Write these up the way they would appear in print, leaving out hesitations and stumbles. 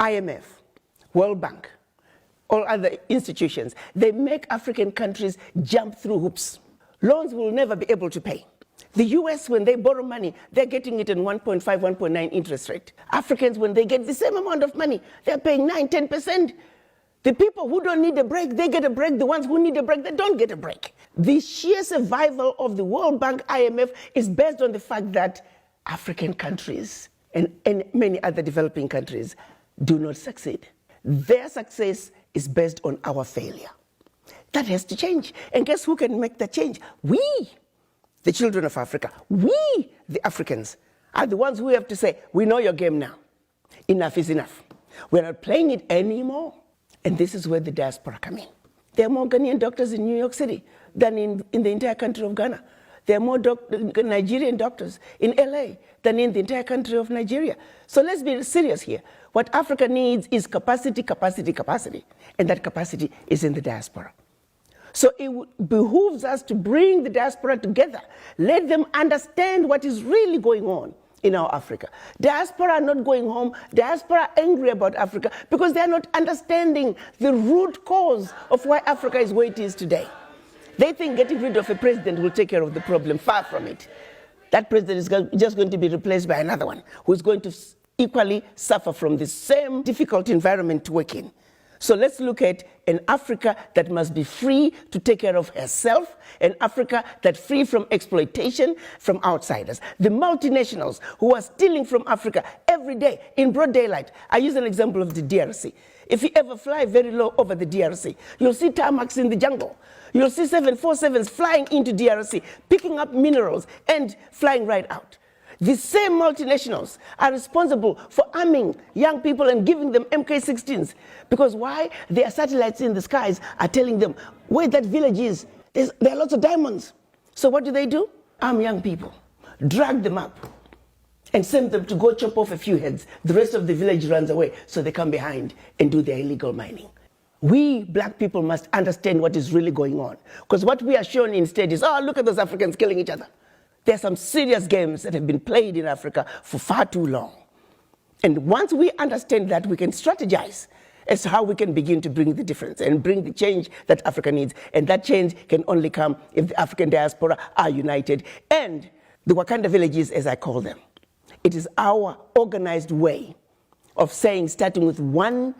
IMF, World Bank, or other institutions, they make African countries jump through hoops. Loans will never be able to pay. The US, when they borrow money, they're getting it in 1.5, 1.9 interest rate. Africans, when they get the same amount of money, they're paying 9, 10%. The people who don't need a break, they get a break. The ones who need a break, they don't get a break. The sheer survival of the World Bank, IMF, is based on the fact that African countries and many other developing countries do not succeed. Their success is based on our failure. That has to change. And guess who can make that change? We, the children of Africa, we, the Africans, are the ones who have to say, we know your game now. Enough is enough. We're not playing it anymore. And this is where the diaspora come in. There are more Ghanaian doctors in New York City than in the entire country of Ghana. There are more Nigerian doctors in LA than in the entire country of Nigeria. So let's be serious here. What Africa needs is capacity, capacity, capacity. And that capacity is in the diaspora. So it behooves us to bring the diaspora together. Let them understand what is really going on in our Africa. Diaspora are not going home. Diaspora are angry about Africa because they are not understanding the root cause of why Africa is where it is today. They think getting rid of a president will take care of the problem. Far from it. That president is just going to be replaced by another one who is going to equally suffer from the same difficult environment to work in. So let's look at an Africa that must be free to take care of herself, an Africa that's free from exploitation from outsiders. The multinationals who are stealing from Africa every day in broad daylight. I use an example of the DRC. If you ever fly very low over the DRC, you'll see tarmacs in the jungle. You'll see 747s flying into DRC, picking up minerals and flying right out. The same multinationals are responsible for arming young people and giving them MK-16s. Because why? Their satellites in the skies are telling them where that village is. There are lots of diamonds. So what do? Arm young people, drag them up, and send them to go chop off a few heads. The rest of the village runs away, so they come behind and do their illegal mining. We black people must understand what is really going on. Because what we are shown instead is, oh, look at those Africans killing each other. There are some serious games that have been played in Africa for far too long. And once we understand that, we can strategize as to how we can begin to bring the difference and bring the change that Africa needs. And that change can only come if the African diaspora are united. And the Wakanda villages, as I call them, it is our organized way of saying, starting with one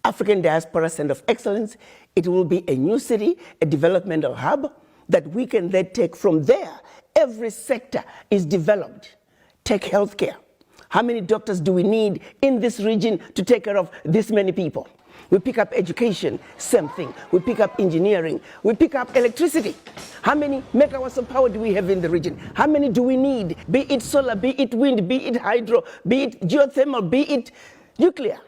African diaspora center of excellence, it will be a new city, a developmental hub that we can then take from there. Every sector is developed. Take healthcare. How many doctors do we need in this region to take care of this many people? We pick up education, same thing. We pick up engineering. We pick up electricity. How many megawatts of power do we have in the region? How many do we need? Be it solar, be it wind, be it hydro, be it geothermal, be it nuclear.